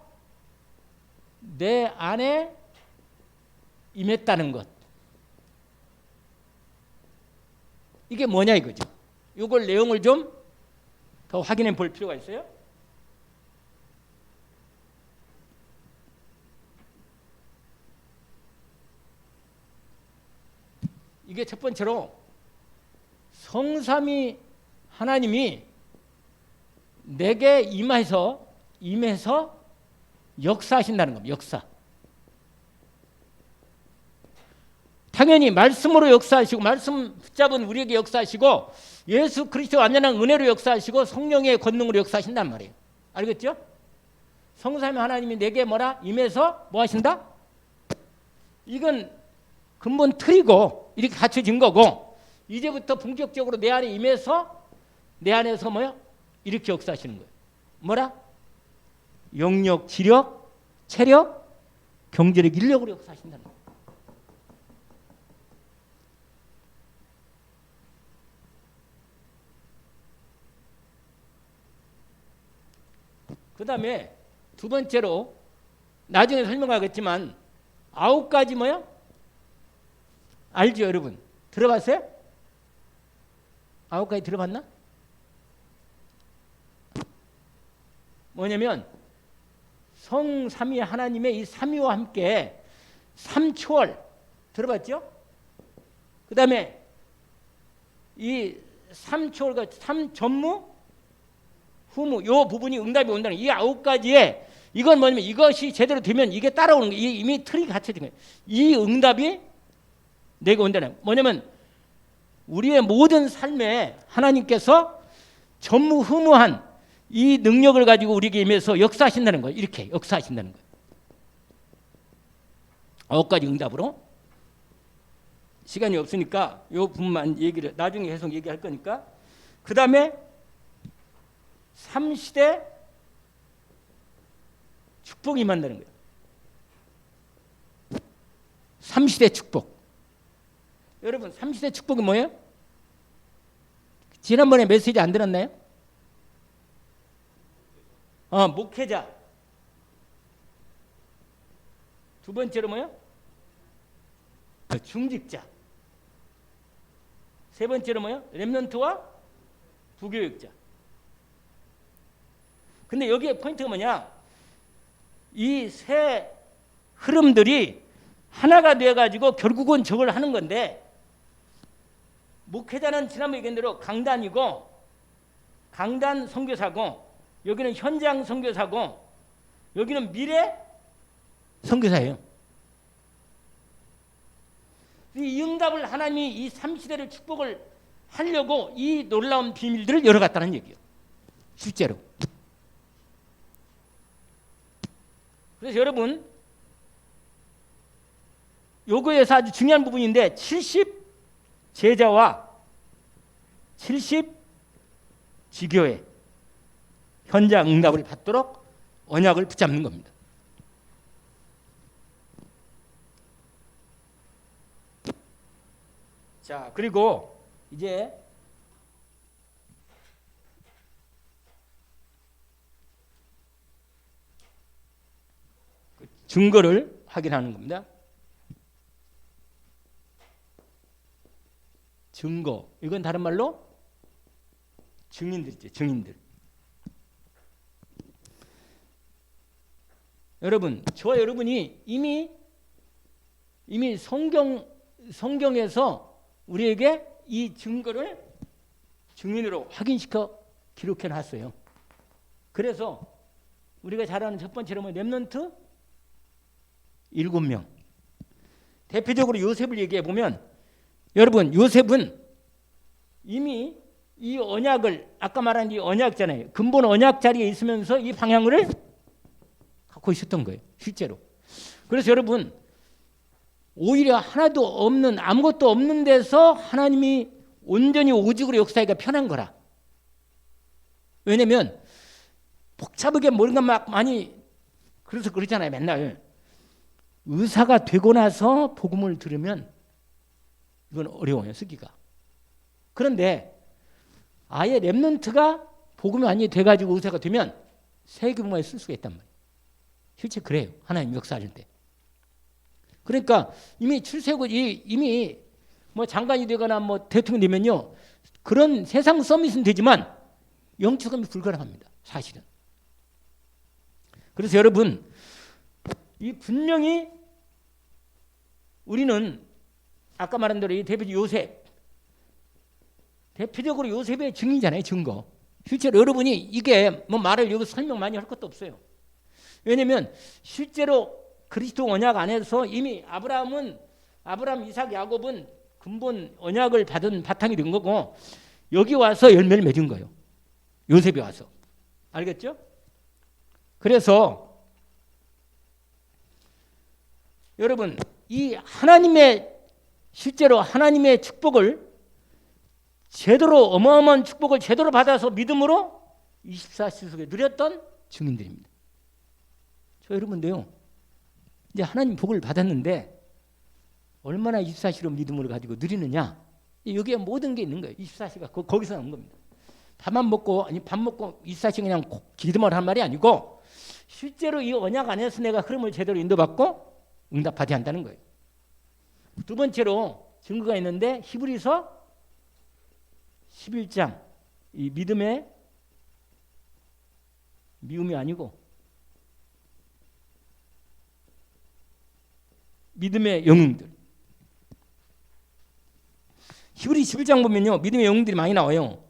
내 안에 임했다는 것, 이게 뭐냐 이거죠. 이걸 내용을 좀 더 확인해 볼 필요가 있어요. 이게 첫 번째로 성삼위 하나님이 내게 임해서 역사하신다는 겁니다. 역사. 당연히 말씀으로 역사하시고 말씀 붙잡은 우리에게 역사하시고 예수 그리스도 완전한 은혜로 역사하시고 성령의 권능으로 역사하신단 말이에요. 알겠죠? 성삼위 하나님이 내게 뭐라? 임해서 뭐 하신다? 이건 근본 틀이고 이렇게 갖춰진 거고, 이제부터 본격적으로 내 안에 임해서 내 안에서 뭐야? 이렇게 역사하시는 거예요. 뭐라? 영력, 지력, 체력, 경제력, 인력으로 역사하신다는 거예요. 그 다음에 두 번째로 나중에 설명하겠지만 9가지 뭐야? 알죠 여러분? 들어봤어요? 9가지 들어봤나? 뭐냐면 성삼위 하나님의 이 삼위와 함께 삼초월 들어봤죠? 그 다음에 이 삼초월과 삼전무 후무 요 부분이 응답이 온다는 이 9가지에 이건 뭐냐면 이것이 제대로 되면 이게 따라오는 거예요. 이미 틀이 갖춰진 거예요. 이 응답이 내가 온다는 뭐냐면 우리의 모든 삶에 하나님께서 전무후무한 이 능력을 가지고 우리에게 임해서 역사하신다는 거예요. 이렇게 역사하신다는 거예요. 9가지 응답으로. 시간이 없으니까 요 부분만 얘기를 나중에 계속 얘기할 거니까. 그 다음에 3시대 축복이 임한다는 거예요. 3시대 축복. 여러분 3시대 축복이 뭐예요? 지난번에 메시지 안 들었나요? 목회자. 두 번째로 뭐예요? 중직자. 세 번째로 뭐예요? 렘넌트와 부교육자. 근데 여기에 포인트가 뭐냐? 이 세 흐름들이 하나가 되어가지고 결국은 저걸 하는 건데, 목회자는 지난번에 얘기한 대로 강단이고 강단 선교사고, 여기는 현장 선교사고, 여기는 미래 선교사예요. 이 응답을 하나님이 이 3시대를 축복을 하려고 이 놀라운 비밀들을 열어갔다는 얘기예요. 실제로. 그래서 여러분 요거에서 아주 중요한 부분인데 70 제자와 70 지교회 현장 응답을 받도록 언약을 붙잡는 겁니다. 자, 그리고 이제 증거를 확인하는 겁니다. 증거. 이건 다른 말로 증인들이죠. 증인들. 여러분, 저와 여러분이 이미 성경에서 우리에게 이 증거를 증인으로 확인시켜 기록해 놨어요. 그래서 우리가 잘 아는 첫 번째로 렘넌트 7명. 대표적으로 요셉을 얘기해 보면, 여러분, 요셉은 이미 이 언약을, 아까 말한 이 언약잖아요. 근본 언약 자리에 있으면서 이 방향을 갖고 있었던 거예요. 실제로. 그래서 여러분, 오히려 하나도 없는, 아무것도 없는 데서 하나님이 온전히 오직으로 역사하기가 편한 거라. 왜냐면 복잡하게 뭔가 막 많이, 그래서 그러잖아요. 맨날 의사가 되고 나서 복음을 들으면 이건 어려워요, 쓰기가. 그런데 아예 렘넌트가 복음이 완전히 돼가지고 의사가 되면 세계문화에 쓸 수가 있단 말이에요. 실제 그래요. 하나님 역사할 때. 그러니까 이미 출세국이 이미 뭐 장관이 되거나 뭐 대통령이 되면요, 그런 세상 서밋은 되지만 영축함이 불가능합니다. 사실은. 그래서 여러분, 이 분명히 우리는 아까 말한 대로 이 대표적으로 요셉의 증인이잖아요. 증거. 실제로 여러분이 이게 뭐 말을 여기 설명 많이 할 것도 없어요. 왜냐하면 실제로 그리스도 언약 안에서 이미 아브라함, 이삭, 야곱은 근본 언약을 받은 바탕이 된 거고, 여기 와서 열매를 맺은 거예요. 요셉이 와서. 알겠죠? 그래서 여러분, 이 실제로 하나님의 축복을 제대로, 어마어마한 축복을 제대로 받아서 믿음으로 24시 속에 누렸던 증인들입니다. 저 여러분도요, 이제 하나님 복을 받았는데 얼마나 24시로 믿음으로 가지고 누리느냐, 여기에 모든 게 있는 거예요. 24시가 거기서 나온 겁니다. 밥 먹고 24시 그냥 기도만 한 말이 아니고, 실제로 이 언약 안에서 내가 흐름을 제대로 인도받고 응답받아야 한다는 거예요. 두 번째로 증거가 있는데, 히브리서 11장, 이 믿음의 미움이 아니고 믿음의 영웅들. 히브리 11장 보면요, 믿음의 영웅들이 많이 나와요.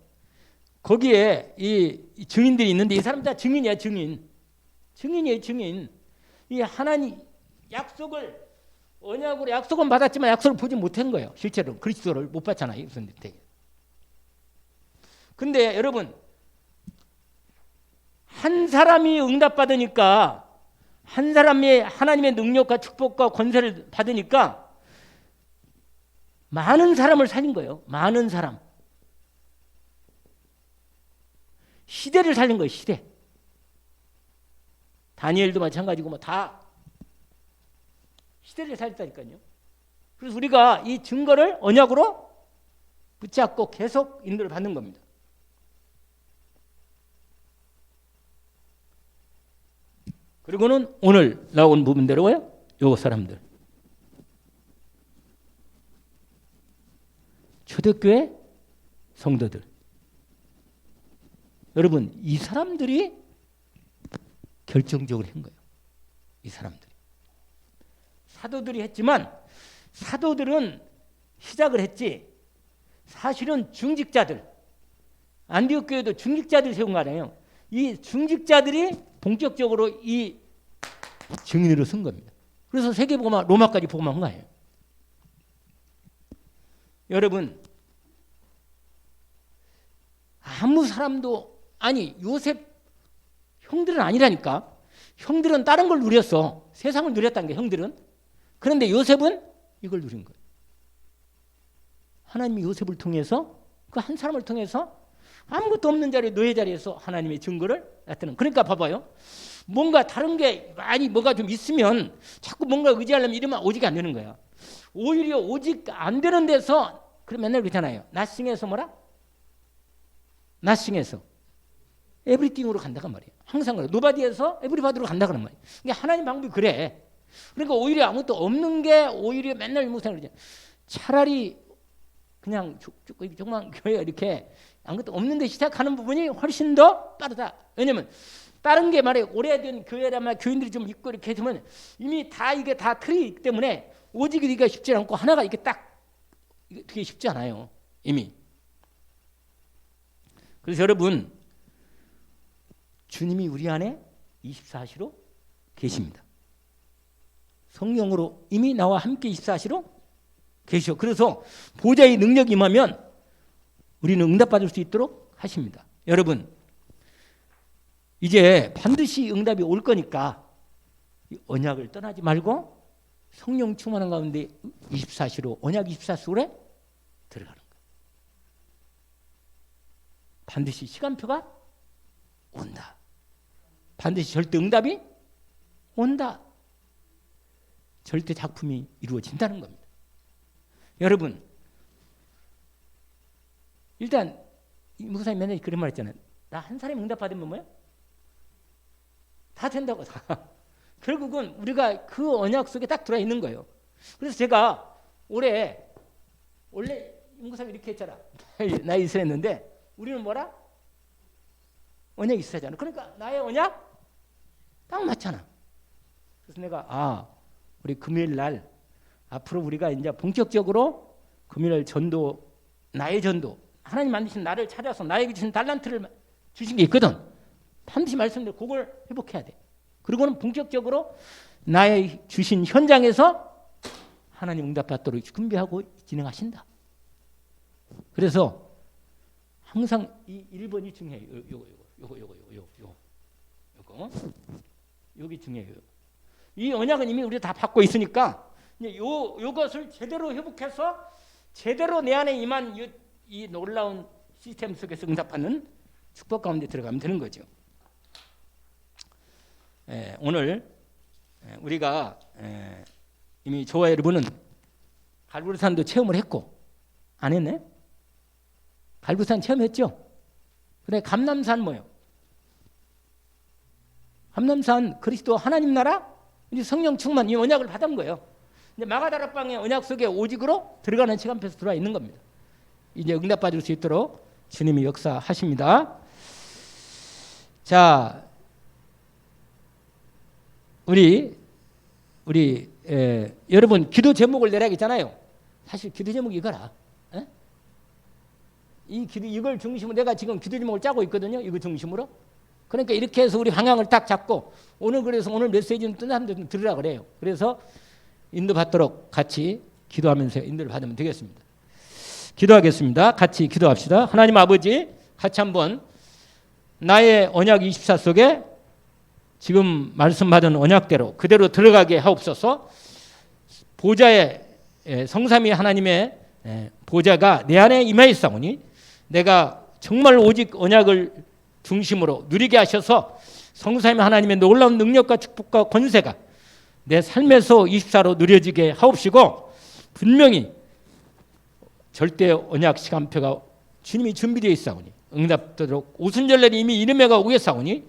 거기에 이 증인들이 있는데, 이 사람 다 증인이야. 증인이에요. 증인. 이 하나님 언약으로 약속은 받았지만 약속을 보지 못한 거예요. 실제로 그리스도를 못 봤잖아요. 근데 여러분, 한 사람이 응답받으니까, 한 사람이 하나님의 능력과 축복과 권세를 받으니까 많은 사람을 살린 거예요. 많은 사람. 시대를 살린 거예요. 시대. 다니엘도 마찬가지고 뭐 다 시대를 살렸다니까요. 그래서 우리가 이 증거를 언약으로 붙잡고 계속 인도를 받는 겁니다. 그리고는 오늘 나온 부분대로요, 요 사람들, 초대교회 성도들. 여러분, 이 사람들이 결정적으로 한 거예요. 이 사람들이. 사도들이 했지만, 사도들은 시작을 했지, 사실은 중직자들, 안디옥 교회도 중직자들이 세운 거 아니에요. 이 중직자들이 본격적으로 이 증인으로 쓴 겁니다. 그래서 세계복음화, 로마까지 복음한 거예요. 여러분, 아무 사람도, 아니 요셉 형들은 아니라니까. 형들은 다른 걸 누렸어. 세상을 누렸다는 게, 형들은. 그런데 요셉은 이걸 누린 거예요. 하나님이 요셉을 통해서, 그 한 사람을 통해서 아무것도 없는 자리에, 노예 자리에서 하나님의 증거를 같은. 그러니까 봐봐요. 뭔가 다른 게 많이 뭐가 좀 있으면 자꾸 뭔가 의지하려면 이러면 오직 안 되는 거야. 오히려 오직 안 되는 데서 그럼 맨날 그러잖아요. 나싱에서 뭐라? 나싱에서 에브리띵으로 간다고 말이에요. 항상 그래. 노바디에서 에브리바디로 간다고 하는 말이에요. 그러니까 하나님 방법이 그래. 그러니까 오히려 아무것도 없는 게 오히려 맨날 못하는 거죠. 차라리 그냥 조그만 교회 이렇게 아무것도 없는데 시작하는 부분이 훨씬 더 빠르다. 왜냐면 다른 게 말이에요. 오래된 교회라면 교인들이 좀 있고 이렇게 해주면 이미 다 이게 다 틀이 있기 때문에 오직 이게 쉽지 않고 하나가 이게 딱 되게 쉽지 않아요. 이미. 그래서 여러분 주님이 우리 안에 24시로 계십니다. 성령으로 이미 나와 함께 24시로 계셔. 그래서 보좌의 능력이 임하면 우리는 응답받을 수 있도록 하십니다. 여러분 이제 반드시 응답이 올 거니까 언약을 떠나지 말고 성령 충만한 가운데 24시로 언약 24시로 들어가는 거예요. 반드시 시간표가 온다. 반드시 절대 응답이 온다. 절대 작품이 이루어진다는 겁니다. 여러분 일단 목사님 맨날 그런 말 했잖아요. 나 한 사람이 응답 받으면 뭐야? 다 된다고 다. 결국은 우리가 그 언약 속에 딱 들어와 있는 거예요. 그래서 제가 원래 목사님 이렇게 했잖아. 나 이스라엘 했는데 우리는 뭐라? 언약 이스라엘잖아. 그러니까 나의 언약 딱 맞잖아. 그래서 내가 우리 금요일 날 앞으로 우리가 이제 본격적으로 금요일 날 전도 나의 전도 하나님 만드신 나를 찾아서 나에게 주신 달란트를 주신 게 있거든. 반드시 말씀대로 그걸 회복해야 돼. 그리고는 본격적으로 나의 주신 현장에서 하나님 응답받도록 준비하고 진행하신다. 그래서 항상 이 1번이 중요해요. 요거 여기 중요해요. 이 언약은 이미 우리가 다 받고 있으니까 요것을 제대로 회복해서 제대로 내 안에 임한 이 놀라운 시스템 속에서 응답하는 축복 가운데 들어가면 되는 거죠. 오늘 우리가 이미 저와 여러분은 갈보리산도 체험을 했고 안 했네? 갈보리산 체험했죠? 그래 감람산 뭐요? 감람산 그리스도 하나님 나라 이제 성령 충만 이 언약을 받은 거예요. 이제 마가다락방의 언약 속에 오직으로 들어가는 시간표에서 들어와 있는 겁니다. 이제 응답받을 수 있도록 주님이 역사하십니다. 자, 우리 여러분 기도 제목을 내라겠잖아요. 사실 기도 제목이 이거라. 이걸 중심으로 내가 지금 기도 제목을 짜고 있거든요. 이거 중심으로. 그러니까 이렇게 해서 우리 방향을 딱 잡고 그래서 오늘 메시지는 뜬 사람들 좀 들으라 그래요. 그래서 인도받도록 같이 기도하면서 인도를 받으면 되겠습니다. 기도하겠습니다. 같이 기도합시다. 하나님 아버지 같이 한번 나의 언약 24 속에 지금 말씀받은 언약대로 그대로 들어가게 하옵소서. 보좌의 성삼위 하나님의 보좌가 내 안에 임하였사오니 내가 정말 오직 언약을 중심으로 누리게 하셔서 성삼위 하나님의 놀라운 능력과 축복과 권세가 내 삶에서 24로 누려지게 하옵시고 분명히 절대 언약 시간표가 주님이 준비되어 있사오니 응답되도록 오순절날이 이미 이름에가 오겠사오니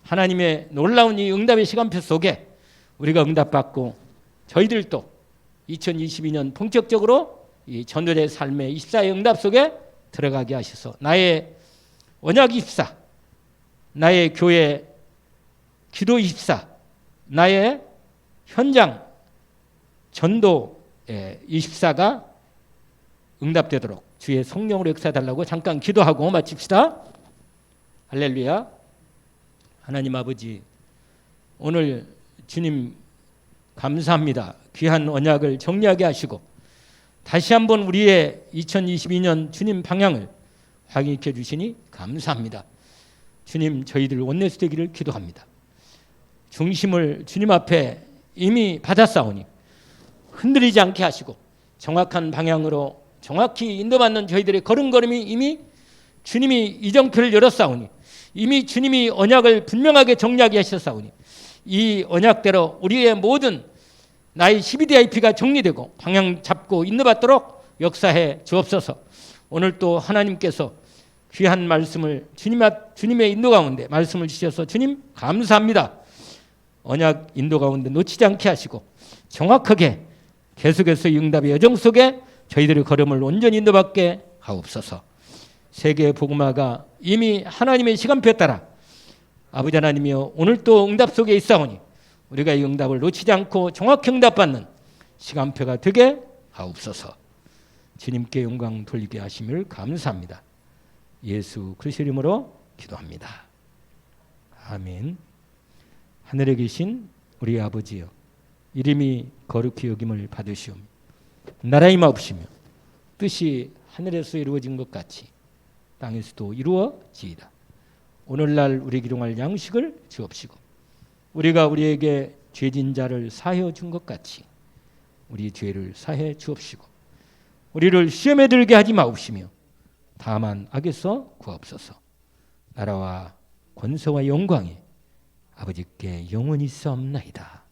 하나님의 놀라운 이 응답의 시간표 속에 우리가 응답받고 저희들도 2022년 본격적으로 이 전도자의 삶의 24의 응답 속에 들어가게 하셔서 나의 언약 24, 나의 교회 기도 24, 나의 현장 전도 24가 응답되도록 주의 성령으로 역사해달라고 잠깐 기도하고 마칩시다. 할렐루야. 하나님 아버지 오늘 주님 감사합니다. 귀한 언약을 정리하게 하시고 다시 한번 우리의 2022년 주님 방향을 확인해 주시니 감사합니다. 주님 저희들 원내수 되기를 기도합니다. 중심을 주님 앞에 이미 받았사오니 흔들리지 않게 하시고 정확한 방향으로 정확히 인도받는 저희들의 걸음걸음이 이미 주님이 이정표를 열었사오니 이미 주님이 언약을 분명하게 정리하게 하셨사오니 이 언약대로 우리의 모든 나의 12DIP가 정리되고 방향 잡고 인도받도록 역사해 주옵소서. 오늘 또 하나님께서 귀한 말씀을 주님의 인도 가운데 말씀을 주셔서 주님 감사합니다. 언약 인도 가운데 놓치지 않게 하시고 정확하게 계속해서 응답의 여정 속에 저희들의 걸음을 온전히 인도받게 하옵소서. 세계 복음화가 이미 하나님의 시간표에 따라 아버지 하나님이여 오늘 또 응답 속에 있사오니 우리가 이 응답을 놓치지 않고 정확히 응답받는 시간표가 되게 하옵소서. 주님께 영광 돌리게 하심을 감사합니다. 예수 그리스도의 이름으로 기도합니다. 아멘. 하늘에 계신 우리 아버지여, 이름이 거룩히 여김을 받으시오며 나라의 마옵시며 뜻이 하늘에서 이루어진 것 같이 땅에서도 이루어지이다. 오늘날 우리에게 일용할 양식을 주옵시고 우리가 우리에게 죄진 자를 사하여 준 것 같이 우리 죄를 사해 주옵시고 우리를 시험에 들게 하지 마옵시며 다만 악에서 구하옵소서. 나라와 권세와 영광이 아버지께 영원히 있사옵나이다.